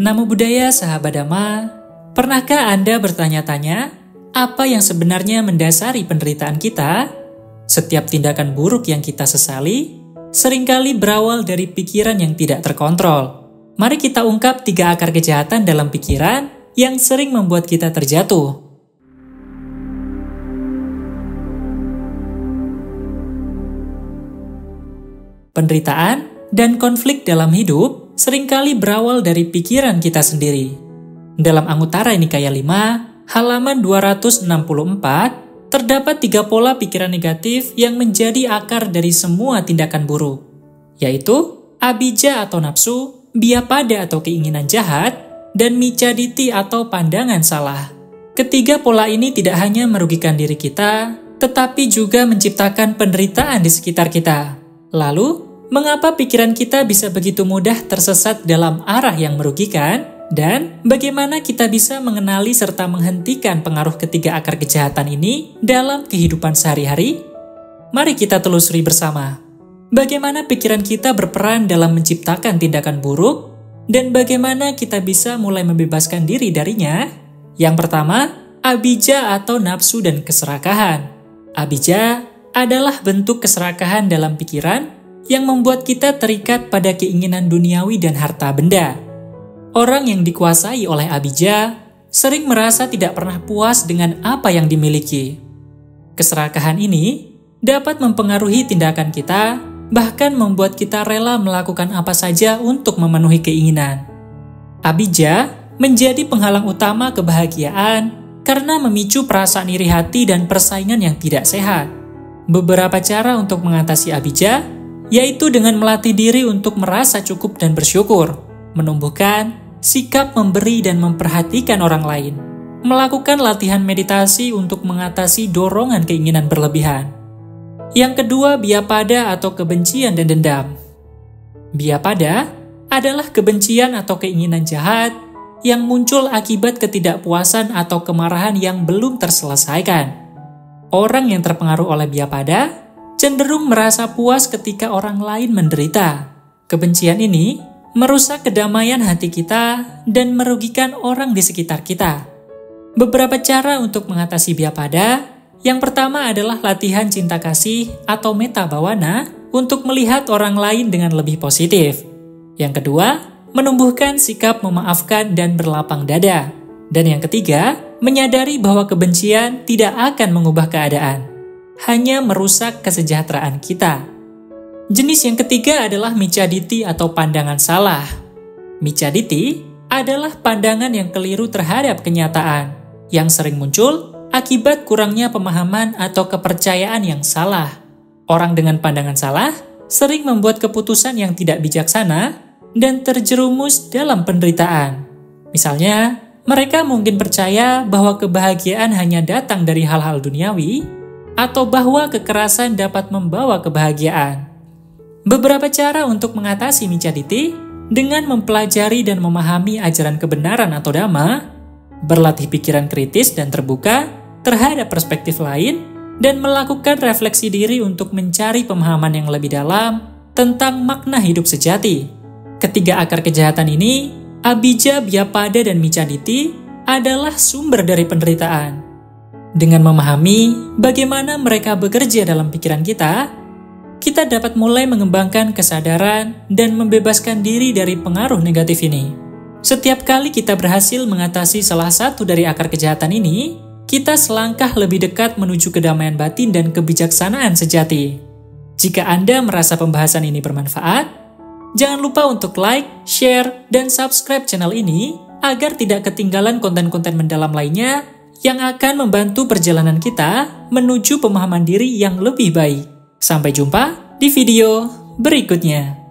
Namo Buddhaya sahabat Dhamma, pernahkah Anda bertanya-tanya apa yang sebenarnya mendasari penderitaan kita? Setiap tindakan buruk yang kita sesali seringkali berawal dari pikiran yang tidak terkontrol. Mari kita ungkap 3 akar kejahatan dalam pikiran yang sering membuat kita terjatuh. Penderitaan dan konflik dalam hidup seringkali berawal dari pikiran kita sendiri. Dalam Anguttara Nikaya 5, halaman 264, terdapat 3 pola pikiran negatif yang menjadi akar dari semua tindakan buruk, yaitu abijja atau nafsu, biapada atau keinginan jahat, dan micaditi atau pandangan salah. Ketiga pola ini tidak hanya merugikan diri kita, tetapi juga menciptakan penderitaan di sekitar kita. Lalu, mengapa pikiran kita bisa begitu mudah tersesat dalam arah yang merugikan? Dan bagaimana kita bisa mengenali serta menghentikan pengaruh ketiga akar kejahatan ini dalam kehidupan sehari-hari? Mari kita telusuri bersama. Bagaimana pikiran kita berperan dalam menciptakan tindakan buruk? Dan bagaimana kita bisa mulai membebaskan diri darinya? Yang pertama, abijja atau nafsu dan keserakahan. Abijja adalah bentuk keserakahan dalam pikiran yang membuat kita terikat pada keinginan duniawi dan harta benda. Orang yang dikuasai oleh abijja sering merasa tidak pernah puas dengan apa yang dimiliki. Keserakahan ini dapat mempengaruhi tindakan kita, bahkan membuat kita rela melakukan apa saja untuk memenuhi keinginan. Abijja menjadi penghalang utama kebahagiaan karena memicu perasaan iri hati dan persaingan yang tidak sehat. Beberapa cara untuk mengatasi abijja yaitu dengan melatih diri untuk merasa cukup dan bersyukur, menumbuhkan sikap memberi dan memperhatikan orang lain, melakukan latihan meditasi untuk mengatasi dorongan keinginan berlebihan. Yang kedua, biapada atau kebencian dan dendam. Biapada adalah kebencian atau keinginan jahat yang muncul akibat ketidakpuasan atau kemarahan yang belum terselesaikan. Orang yang terpengaruh oleh biapada cenderung merasa puas ketika orang lain menderita. Kebencian ini merusak kedamaian hati kita dan merugikan orang di sekitar kita. Beberapa cara untuk mengatasi biapada. Yang pertama adalah latihan cinta kasih atau metta bhavana untuk melihat orang lain dengan lebih positif. Yang kedua, menumbuhkan sikap memaafkan dan berlapang dada. Dan yang ketiga, menyadari bahwa kebencian tidak akan mengubah keadaan, hanya merusak kesejahteraan kita. Jenis yang ketiga adalah micaditi atau pandangan salah. Micaditi adalah pandangan yang keliru terhadap kenyataan, yang sering muncul akibat kurangnya pemahaman atau kepercayaan yang salah. Orang dengan pandangan salah sering membuat keputusan yang tidak bijaksana dan terjerumus dalam penderitaan. Misalnya, mereka mungkin percaya bahwa kebahagiaan hanya datang dari hal-hal duniawi, atau bahwa kekerasan dapat membawa kebahagiaan. Beberapa cara untuk mengatasi micaditi dengan mempelajari dan memahami ajaran kebenaran atau dhamma, berlatih pikiran kritis dan terbuka terhadap perspektif lain, dan melakukan refleksi diri untuk mencari pemahaman yang lebih dalam tentang makna hidup sejati. Ketiga akar kejahatan ini, abijja, biapada, dan micaditi, adalah sumber dari penderitaan. Dengan memahami bagaimana mereka bekerja dalam pikiran kita dapat mulai mengembangkan kesadaran dan membebaskan diri dari pengaruh negatif ini. Setiap kali kita berhasil mengatasi salah satu dari akar kejahatan ini, kita selangkah lebih dekat menuju kedamaian batin dan kebijaksanaan sejati. Jika Anda merasa pembahasan ini bermanfaat, jangan lupa untuk like, share, dan subscribe channel ini agar tidak ketinggalan konten-konten mendalam lainnya yang akan membantu perjalanan kita menuju pemahaman diri yang lebih baik. Sampai jumpa di video berikutnya.